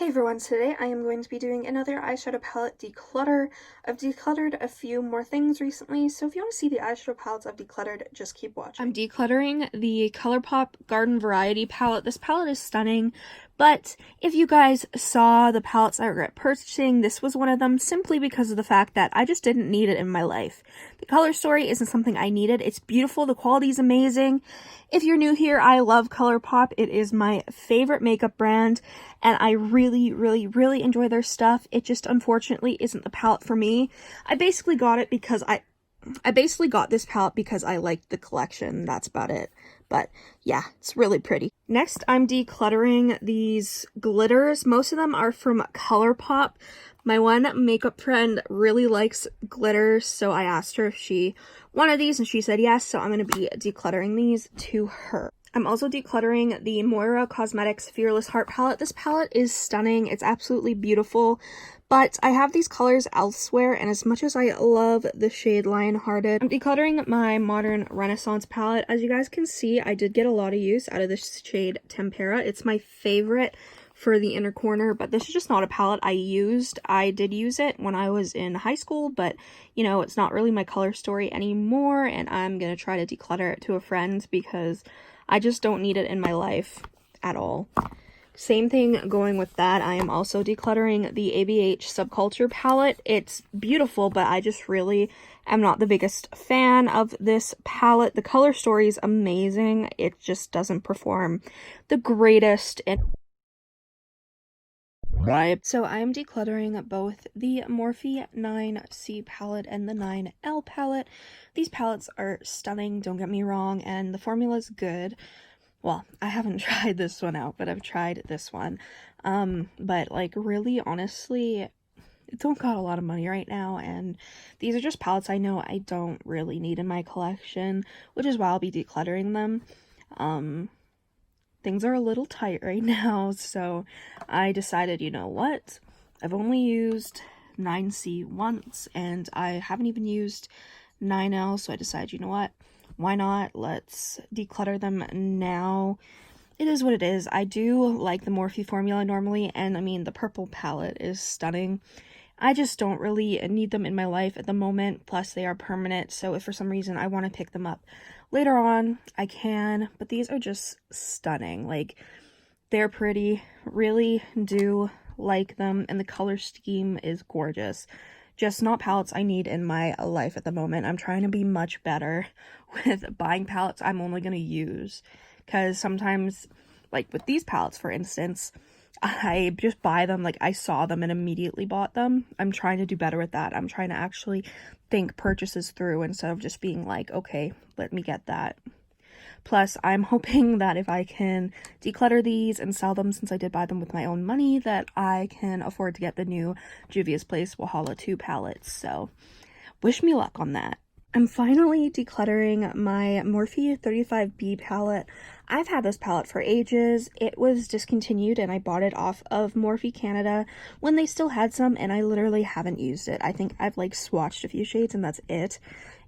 Hey everyone, today I am going to be doing another eyeshadow palette declutter. I've decluttered a few more things recently, so if you want to see the eyeshadow palettes I've decluttered, just keep watching. I'm decluttering the ColourPop Garden Variety palette. This palette is stunning, but if you guys saw the palettes I regret purchasing, this was one of them simply because of the fact that I just didn't need it in my life. The color story isn't something I needed. It's beautiful, the quality is amazing. If you're new here, I love ColourPop. It is my favorite makeup brand, and I really enjoy their stuff. It just unfortunately isn't the palette for me. I basically got it because I basically got this palette because I liked the collection. That's about it. But yeah, it's really pretty. Next, I'm decluttering these glitters. Most of them are from ColourPop. My one makeup friend really likes glitters, so I asked her if she wanted these, and she said yes, so I'm going to be decluttering these to her. I'm also decluttering the Moira Cosmetics Fearless Heart palette. This palette is stunning. It's absolutely beautiful, but I have these colors elsewhere, and as much as I love the shade Lionhearted, I'm decluttering my Modern Renaissance palette. As you guys can see, I did get a lot of use out of this shade Tempera. It's my favorite for the inner corner, but this is just not a palette I used. I did use it when I was in high school, but you know, it's not really my color story anymore, and I'm gonna try to declutter it to a friend because I just don't need it in my life at all. Same thing going with that. I am also decluttering the ABH Subculture palette. It's beautiful, but I just really am not the biggest fan of this palette. The color story is amazing. It just doesn't perform the greatest in So I am decluttering both the Morphe 9C palette and the 9L palette. These palettes are stunning, don't get me wrong, and the formula is good. Well, I haven't tried this one out, but I've tried this one. But like really, honestly, I don't got a lot of money right now, and these are just palettes I know I don't really need in my collection, which is why I'll be decluttering them. Things are a little tight right now, so I decided, you know what? I've only used 9C once, and I haven't even used 9L, so I decided, you know what? Why not? Let's declutter them now. It is what it is. I do like the Morphe formula normally, and I mean, the purple palette is stunning. I just don't really need them in my life at the moment, plus they are permanent, so if for some reason I want to pick them up later on, I can, but these are just stunning. Like, they're pretty, really do like them, and the color scheme is gorgeous. Just not palettes I need in my life at the moment. I'm trying to be much better with buying palettes I'm only going to use, because sometimes, like with these palettes for instance, I just buy them, like I saw them and immediately bought them. I'm trying to do better with that. I'm trying to actually think purchases through instead of just being like, okay, let me get that. Plus, I'm hoping that if I can declutter these and sell them, since I did buy them with my own money, that I can afford to get the new Juvia's Place Walhalla 2 palettes. So, wish me luck on that. I'm finally decluttering my Morphe 35B palette. I've had this palette for ages. It was discontinued and I bought it off of Morphe Canada when they still had some, and I literally haven't used it. I think I've like swatched a few shades and that's it.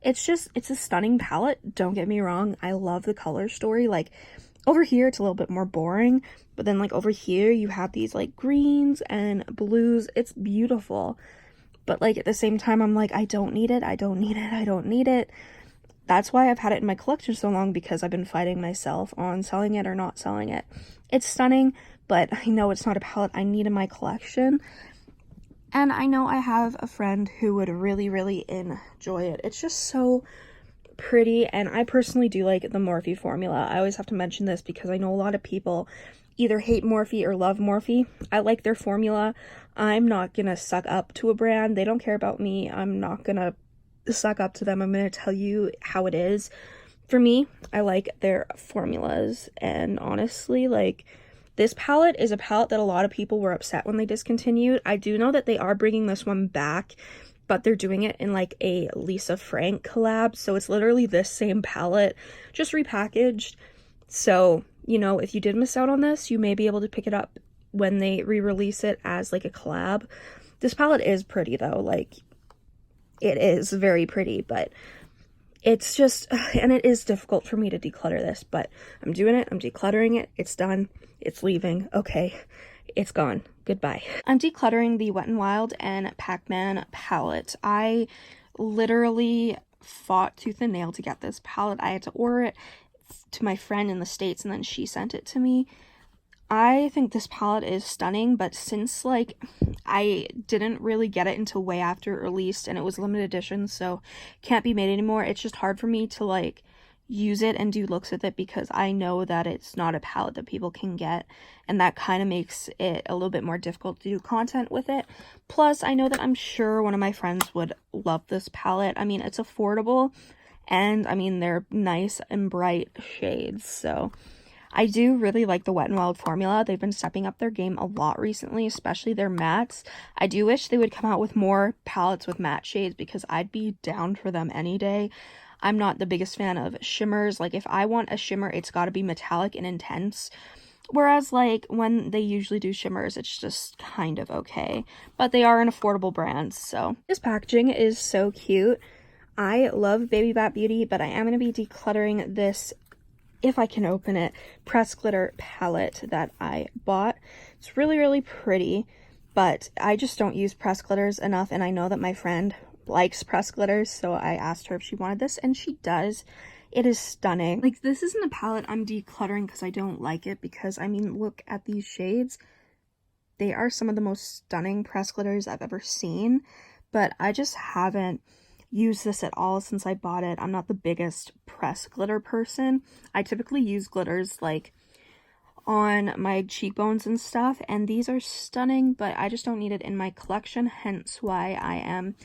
It's a stunning palette, don't get me wrong. I love the color story. Like over here it's a little bit more boring, but then like over here you have these like greens and blues. It's beautiful. But like at the same time, I'm like, I don't need it, I don't need it, I don't need it. That's why I've had it in my collection so long, because I've been fighting myself on selling it or not selling it. It's stunning, but I know it's not a palette I need in my collection. And I know I have a friend who would really enjoy it. It's just so pretty, and I personally do like the Morphe formula. I always have to mention this because I know a lot of people either hate Morphe or love Morphe. I like their formula. I'm not gonna suck up to a brand. They don't care about me. I'm not gonna suck up to them. I'm gonna tell you how it is. For me, I like their formulas, and honestly, like, this palette is a palette that a lot of people were upset when they discontinued. I do know that they are bringing this one back, but they're doing it in like a Lisa Frank collab, so it's literally this same palette, just repackaged. So, you know, if you did miss out on this, you may be able to pick it up when they re-release it as like a collab. This palette is pretty though, like, it is very pretty, but it's just, and it is difficult for me to declutter this, but I'm doing it, I'm decluttering it, it's done, it's leaving, okay, it's gone. goodbye. I'm decluttering the Wet n Wild and Pac-Man palette. I literally fought tooth and nail to get this palette. I had to order it to my friend in the States, and then she sent it to me. I think this palette is stunning, but since, like, I didn't really get it until way after it released, and it was limited edition, so can't be made anymore, it's just hard for me to, like, use it and do looks with it, because I know that it's not a palette that people can get, and that kind of makes it a little bit more difficult to do content with it. Plus, I know that I'm sure one of my friends would love this palette. I mean, it's affordable, and, I mean, they're nice and bright shades, so I do really like the Wet n Wild formula. They've been stepping up their game a lot recently, especially their mattes. I do wish they would come out with more palettes with matte shades, because I'd be down for them any day. I'm not the biggest fan of shimmers. Like, if I want a shimmer, it's got to be metallic and intense. Whereas, like, when they usually do shimmers, it's just kind of okay. But they are an affordable brand, so. This packaging is so cute. I love Baby Bat Beauty, but I am going to be decluttering this, if I can open it, press glitter palette that I bought. It's really, really pretty, but I just don't use press glitters enough, and I know that my friend likes press glitters, so I asked her if she wanted this, and she does. It is stunning. Like, this isn't a palette I'm decluttering because I don't like it, because, I mean, look at these shades. They are some of the most stunning press glitters I've ever seen, but I just haven't use this at all since I bought it. I'm not the biggest press glitter person. I typically use glitters like on my cheekbones and stuff, and these are stunning, but I just don't need it in my collection, hence why I am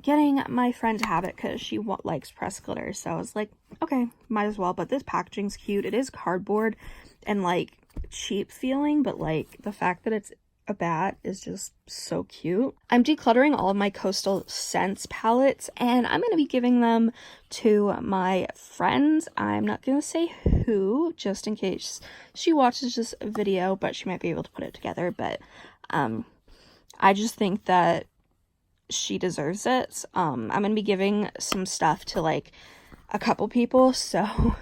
getting my friend to have it, because she likes press glitter. So I was like, okay, might as well. But this packaging's cute. It is cardboard and like cheap feeling, but like the fact that it's a bat is just so cute. I'm decluttering all of my Coastal Scents palettes, and I'm going to be giving them to my friends. I'm not going to say who, just in case she watches this video, but she might be able to put it together. But I just think that she deserves it. I'm going to be giving some stuff to like a couple people, so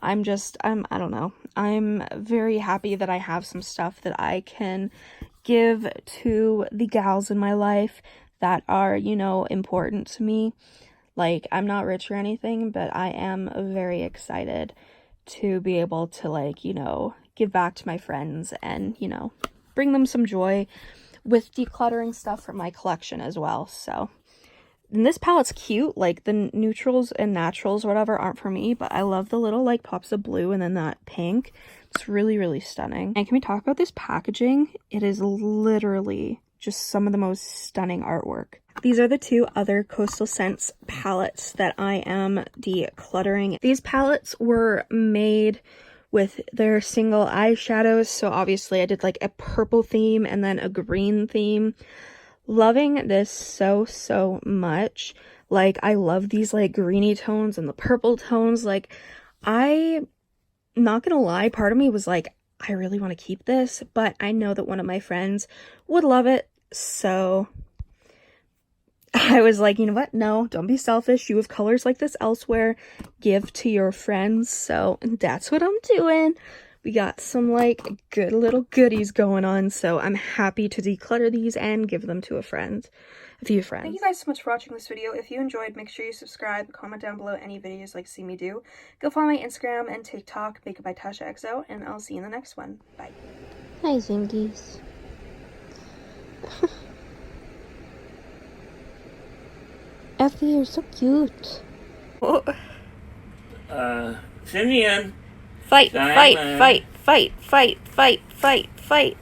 I don't know. I'm very happy that I have some stuff that I can give to the gals in my life that are, you know, important to me. Like, I'm not rich or anything, but I am very excited to be able to, like, you know, give back to my friends and, you know, bring them some joy with decluttering stuff from my collection as well. So, and this palette's cute. Like, the neutrals and naturals, whatever, aren't for me, but I love the little, like, pops of blue and then that pink. It's really, really stunning. And can we talk about this packaging? It is literally just some of the most stunning artwork. These are the two other Coastal Scents palettes that I am decluttering. These palettes were made with their single eyeshadows, so obviously I did, like, a purple theme and then a green theme. Loving this so much. Like, I love these like greeny tones and the purple tones. Like, I'm not gonna lie, part of me was like, I really want to keep this, but I know that one of my friends would love it, so I was like, you know what, no, don't be selfish. You have colors like this elsewhere, give to your friends. So that's what I'm doing. We got some, like, good little goodies going on, so I'm happy to declutter these and give them to a few friends. Thank you guys so much for watching this video. If you enjoyed, make sure you subscribe, comment down below any videos you'd like to see me do. Go follow my Instagram and TikTok, Makeup by Tasha XO, and I'll see you in the next one. Bye. Hi, Zingies. Effie, you're so cute. Oh. Simeon. Fight, fight, fight, fight, fight, fight, fight, fight.